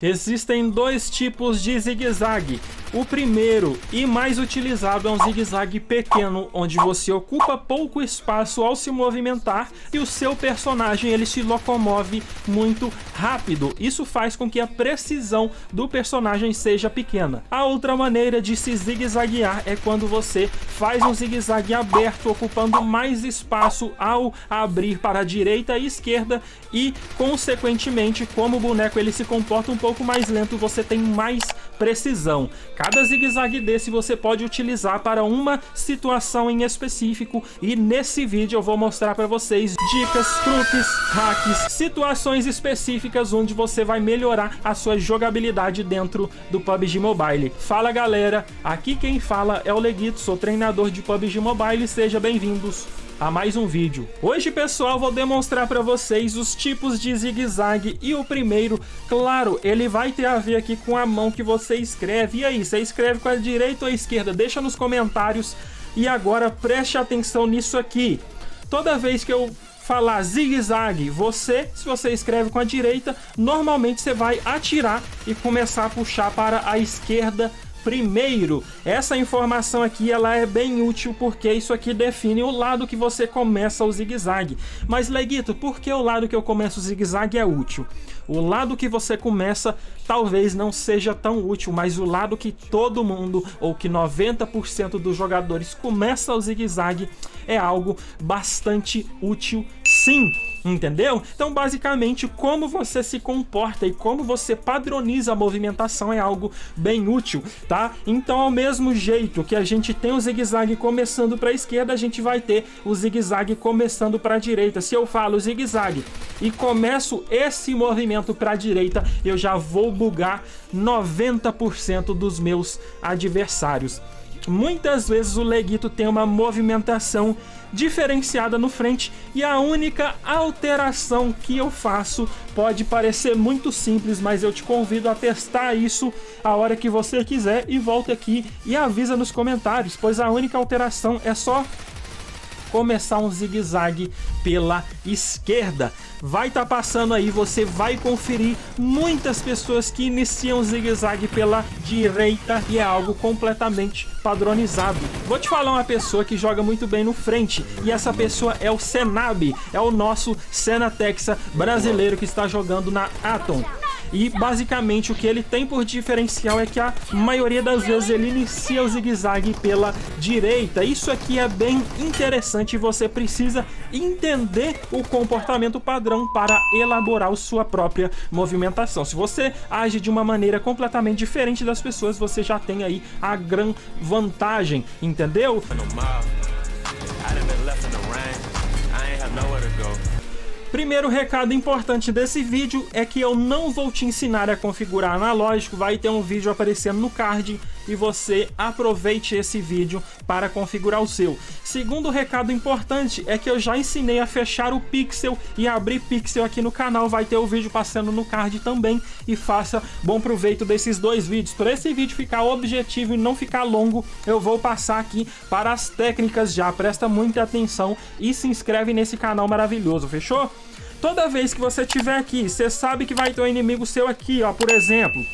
Existem dois tipos de zigue-zague. O primeiro e mais utilizado é um zigue-zague pequeno, onde você ocupa pouco espaço ao se movimentar e o seu personagem ele se locomove muito rápido. Isso faz com que a precisão do personagem seja pequena. A outra maneira de se zigue-zaguear é quando você faz um zigue-zague aberto, ocupando mais espaço ao abrir para a direita e esquerda e, consequentemente, como o boneco ele se comporta um pouco mais lento, você tem mais precisão. Cada zigue-zague desse você pode utilizar para uma situação em específico e nesse vídeo eu vou mostrar para vocês dicas, truques, hacks, situações específicas onde você vai melhorar a sua jogabilidade dentro do PUBG Mobile. Fala galera, aqui quem fala é o Leguito, sou treinador de PUBG Mobile, sejam bem-vindos a mais um vídeo. Hoje, pessoal, vou demonstrar para vocês os tipos de zigue-zague e o primeiro, claro, ele vai ter a ver aqui com a mão que você escreve. E aí, você escreve com a direita ou a esquerda? Deixa nos comentários. E agora preste atenção nisso aqui. Toda vez que eu falar zigue-zague, se você escreve com a direita, normalmente você vai atirar e começar a puxar para a esquerda primeiro. Essa informação aqui ela é bem útil porque isso aqui define o lado que você começa o zigue-zague. Mas Leguito, por que o lado que eu começo o zigue-zague é útil? O lado que você começa talvez não seja tão útil, mas o lado que todo mundo ou que 90% dos jogadores começa o zigue-zague é algo bastante útil, sim. Entendeu? Então, basicamente, como você se comporta e como você padroniza a movimentação é algo bem útil, tá? Então, ao mesmo jeito que a gente tem o zigue-zague começando para a esquerda, a gente vai ter o zigue-zague começando para a direita. Se eu falo zigue-zague e começo esse movimento para a direita, eu já vou bugar 90% dos meus adversários. Muitas vezes o Leguito tem uma movimentação diferenciada no frente e a única alteração que eu faço pode parecer muito simples, mas eu te convido a testar isso a hora que você quiser e volta aqui e avisa nos comentários, pois a única alteração é só começar um zigue-zague pela esquerda. Vai estar passando aí, você vai conferir muitas pessoas que iniciam zigue-zague pela direita e é algo completamente padronizado. Vou te falar uma pessoa que joga muito bem no frente e essa pessoa é o Senab, é o nosso Senatexa brasileiro que está jogando na Atom. E basicamente o que ele tem por diferencial é que a maioria das vezes ele inicia o zigue-zague pela direita. Isso aqui é bem interessante e você precisa entender o comportamento padrão para elaborar a sua própria movimentação. Se você age de uma maneira completamente diferente das pessoas, você já tem aí a grande vantagem, entendeu? Primeiro recado importante desse vídeo é que eu não vou te ensinar a configurar analógico, vai ter um vídeo aparecendo no card e você aproveite esse vídeo para configurar o seu. Segundo recado importante é que eu já ensinei a fechar o pixel e abrir pixel aqui no canal, vai ter o vídeo passando no card também e faça bom proveito desses dois vídeos. Para esse vídeo ficar objetivo e não ficar longo, eu vou passar aqui para as técnicas já, presta muita atenção e se inscreve nesse canal maravilhoso, fechou? Toda vez que você estiver aqui, você sabe que vai ter um inimigo seu aqui, ó, por exemplo.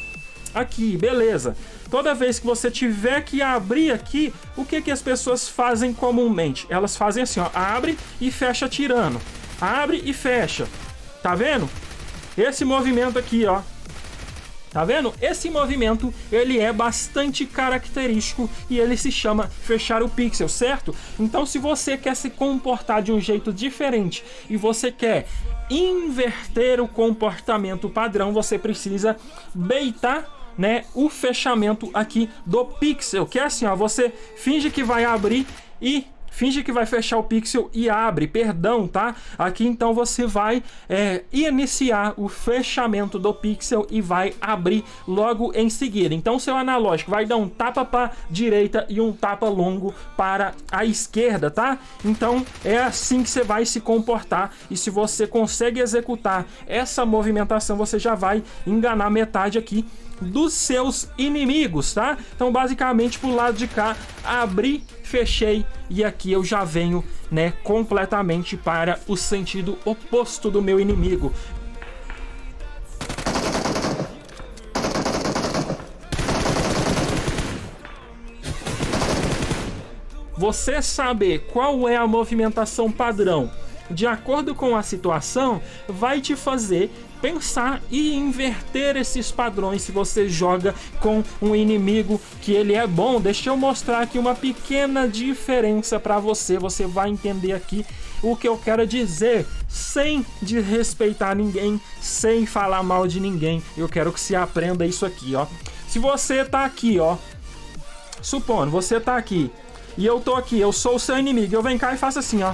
Aqui, beleza. Toda vez que você tiver que abrir aqui, o que as pessoas fazem comumente? Elas fazem assim, ó, abre e fecha tirando. Abre e fecha. Tá vendo? Esse movimento aqui, ó. Tá vendo? Esse movimento, ele é bastante característico e ele se chama fechar o pixel, certo? Então, se você quer se comportar de um jeito diferente e você quer inverter o comportamento padrão, você precisa baitar, né, o fechamento aqui do pixel, que é assim, ó, você finge que vai abrir e finge que vai fechar o pixel e abre, perdão, tá? Aqui então você vai iniciar o fechamento do pixel e vai abrir logo em seguida. Então seu analógico vai dar um tapa para direita e um tapa longo para a esquerda, tá? Então é assim que você vai se comportar e se você consegue executar essa movimentação, você já vai enganar metade aqui dos seus inimigos, tá? Então basicamente pro lado de cá, abri, fechei e aqui eu já venho, né, completamente para o sentido oposto do meu inimigo. você saber qual é a movimentação padrão de acordo com a situação, vai te fazer pensar e inverter esses padrões se você joga com um inimigo que ele é bom. Deixa eu mostrar aqui uma pequena diferença para você. Você vai entender aqui o que eu quero dizer, sem desrespeitar ninguém, sem falar mal de ninguém. Eu quero que você aprenda isso aqui, ó. Se você tá aqui, ó, supondo, você tá aqui e eu tô aqui, eu sou o seu inimigo, eu venho cá e faço assim, ó.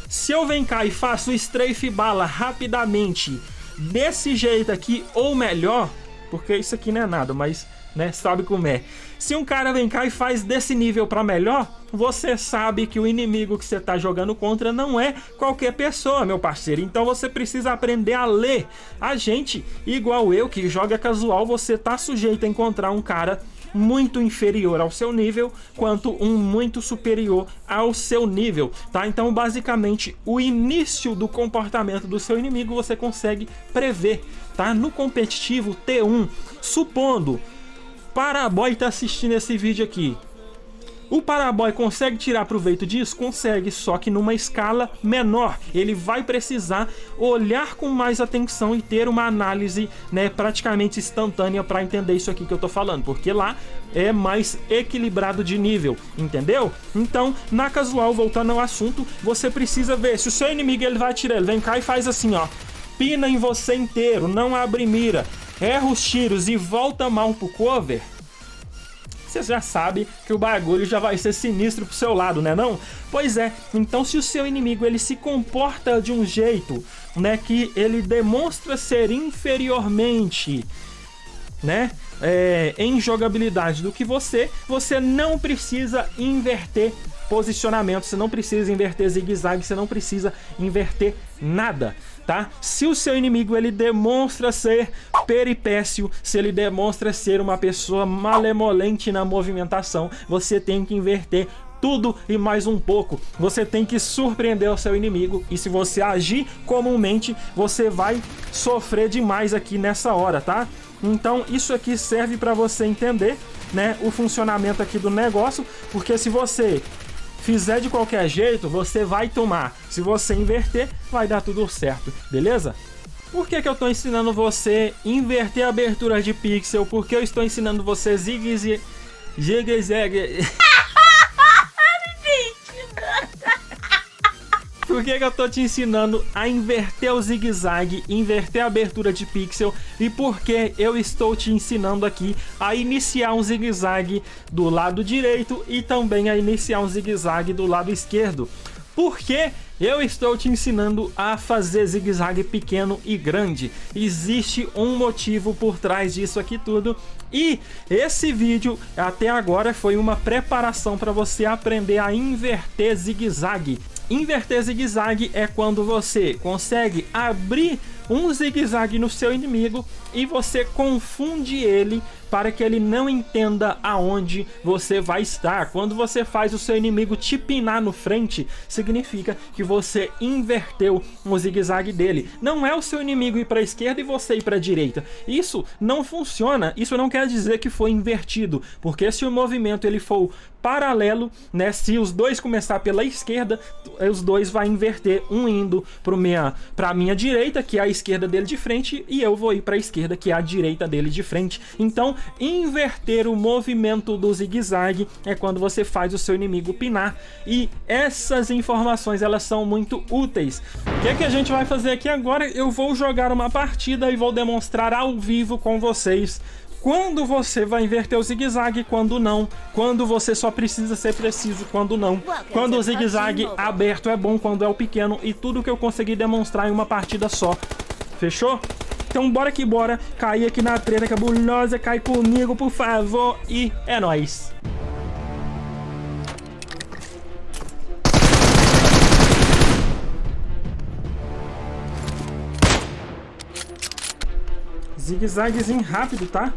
Se eu venho cá e faço o strafe bala rapidamente, desse jeito aqui, ou melhor, porque isso aqui não é nada, mas, né, sabe como é. Se um cara vem cá e faz desse nível pra melhor, você sabe que o inimigo que você tá jogando contra não é qualquer pessoa, meu parceiro. Então você precisa aprender a ler. A gente, igual eu, que joga casual, você tá sujeito a encontrar um cara muito inferior ao seu nível, quanto um muito superior ao seu nível, tá? Então, basicamente, o início do comportamento do seu inimigo você consegue prever, tá? No competitivo T1, supondo, Paraboy tá assistindo esse vídeo aqui. O Paraboy consegue tirar proveito disso? Consegue, só que numa escala menor. Ele vai precisar olhar com mais atenção e ter uma análise, né, praticamente instantânea para entender isso aqui que eu tô falando, porque lá é mais equilibrado de nível, entendeu? Então, na casual, voltando ao assunto, você precisa ver se o seu inimigo ele vai atirar, ele vem cá e faz assim, ó, pina em você inteiro, não abre mira, erra os tiros e volta mal pro cover. Você já sabe que o bagulho já vai ser sinistro pro seu lado, né não? Pois é, então se o seu inimigo ele se comporta de um jeito, né, que ele demonstra ser inferiormente, né, em jogabilidade do que você não precisa inverter posicionamento, você não precisa inverter zigue-zague, você não precisa inverter nada, tá? Se o seu inimigo ele demonstra ser peripécio, se ele demonstra ser uma pessoa malemolente na movimentação, você tem que inverter tudo e mais um pouco. Você tem que surpreender o seu inimigo, e se você agir comumente, você vai sofrer demais aqui nessa hora, tá? Então isso aqui serve para você entender, né, o funcionamento aqui do negócio, porque se você fizer de qualquer jeito, você vai tomar. Se você inverter, vai dar tudo certo, beleza? Por que eu estou ensinando você inverter a abertura de pixel? Porque eu estou ensinando você zigue-zague. Por que eu tô te ensinando a inverter o zigue-zague, inverter a abertura de pixel, e por que eu estou te ensinando aqui a iniciar um zigue-zague do lado direito e também a iniciar um zigue-zague do lado esquerdo? Porque eu estou te ensinando a fazer zigue-zague pequeno e grande. Existe um motivo por trás disso aqui tudo, e esse vídeo até agora foi uma preparação para você aprender a inverter zigue-zague. Inverter zigue-zague é quando você consegue abrir um zigue-zague no seu inimigo e você confunde ele para que ele não entenda aonde você vai estar. Quando você faz o seu inimigo te pinar no frente, significa que você inverteu o zigue-zague dele. Não é o seu inimigo ir para a esquerda e você ir para a direita. Isso não funciona. Isso não quer dizer que foi invertido, porque se o movimento ele for paralelo, né, se os dois começar pela esquerda, os dois vai inverter, um indo para a minha direita, que é a esquerda dele de frente, e eu vou ir para a esquerda, que é a direita dele de frente. Então, inverter o movimento do zigue-zague é quando você faz o seu inimigo pinar, e essas informações elas são muito úteis. O que a gente vai fazer aqui agora? Eu vou jogar uma partida e vou demonstrar ao vivo com vocês quando você vai inverter o zigue-zague, quando não, quando você só precisa ser preciso, quando não, quando o zigue-zague aberto é bom, quando é o pequeno, e tudo que eu consegui demonstrar em uma partida só. Fechou? Então bora que bora, cair aqui na treta cabulosa, cai comigo, por favor, e é nóis! Zigue-zaguezinho rápido, tá?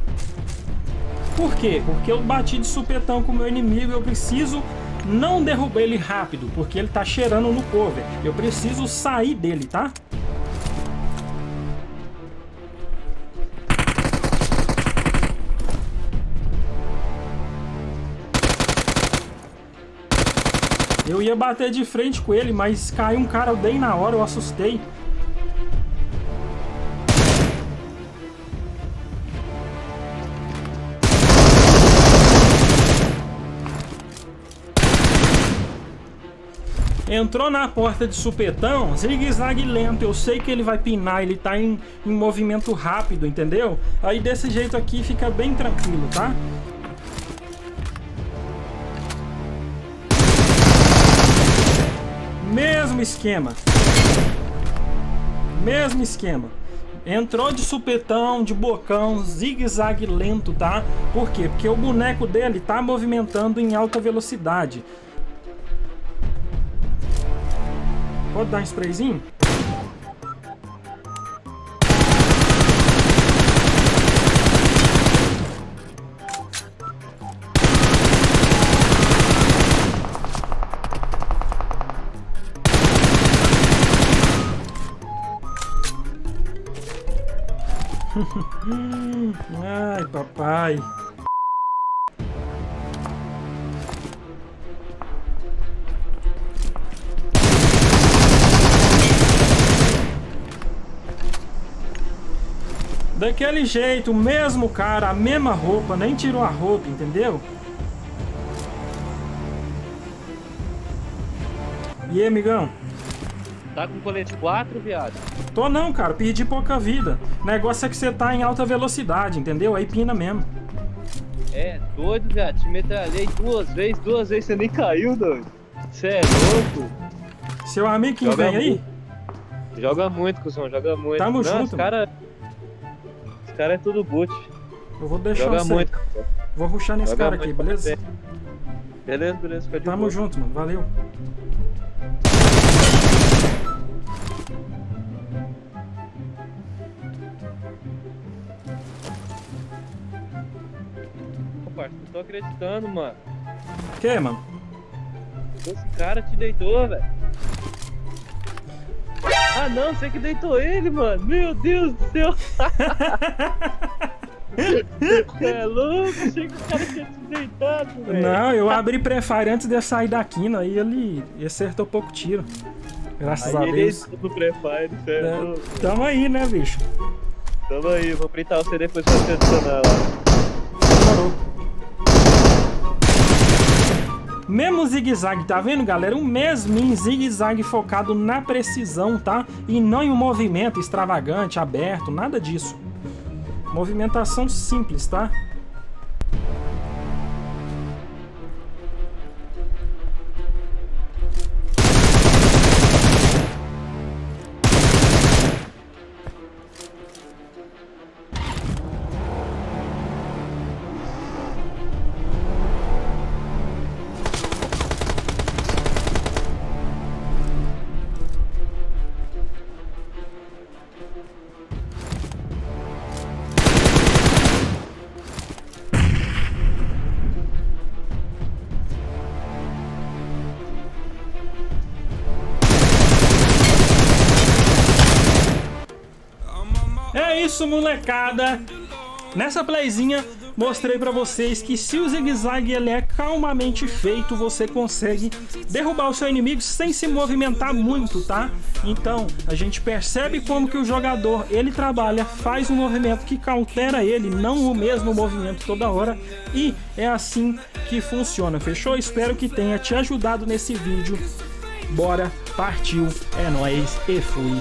Por quê? Porque eu bati de supetão com o meu inimigo, eu preciso não derrubar ele rápido, porque ele tá cheirando no cover. Eu preciso sair dele, tá? Eu ia bater de frente com ele, mas caiu um cara bem na hora, eu assustei. Entrou na porta de supetão, zigue-zague lento. Eu sei que ele vai pinar, ele tá em movimento rápido, entendeu? Aí desse jeito aqui fica bem tranquilo, tá? Mesmo esquema. Mesmo esquema. Entrou de supetão, de bocão, zigue-zague lento, tá? Por quê? Porque o boneco dele tá movimentando em alta velocidade. Pode dar um sprayzinho? Ai, papai. Daquele jeito, o mesmo cara, a mesma roupa, nem tirou a roupa, entendeu? E aí, amigão? Tá com colete 4, viado? Tô não, cara, perdi pouca vida. O negócio é que você tá em alta velocidade, entendeu? Aí pina mesmo. É, doido, viado. Te metralhei duas vezes você nem caiu, doido. Você é louco. Seu amigo que vem aí? Joga muito, cuzão, joga muito. Tamo junto. Os cara é tudo boot. Eu vou deixar Joga você. muito. Vou rushar nesse Joga cara aqui, muito, beleza? Beleza, fica de Tamo boa. junto, mano. Valeu. Pô, parça, não tô acreditando, mano. Que, mano? Esse cara te deitou, velho. Ah, não, você que deitou ele, mano. Meu Deus do céu. Você é louco? Achei que o cara tinha te deitado, velho. Não, eu abri pré-fire antes de eu sair da quina, aí ele acertou pouco tiro. Graças a Aí Deus. ele do pré-fire, você é louco. Tamo aí, né, bicho? Tamo aí, vou printar você depois pra você adicionar lá. Demorou. Mesmo zigue-zague, tá vendo, galera? Um mesminho zigue-zague focado na precisão, tá? E não em um movimento extravagante, aberto, nada disso. Movimentação simples, tá? É isso, molecada. Nessa playzinha mostrei pra vocês que se o zigue-zague ele é calmamente feito, você consegue derrubar o seu inimigo sem se movimentar muito, tá? Então, a gente percebe como que o jogador, ele trabalha, faz um movimento que cautela ele, não o mesmo movimento toda hora, e é assim que funciona, fechou? Espero que tenha te ajudado nesse vídeo. Bora, partiu, é nóis e fui.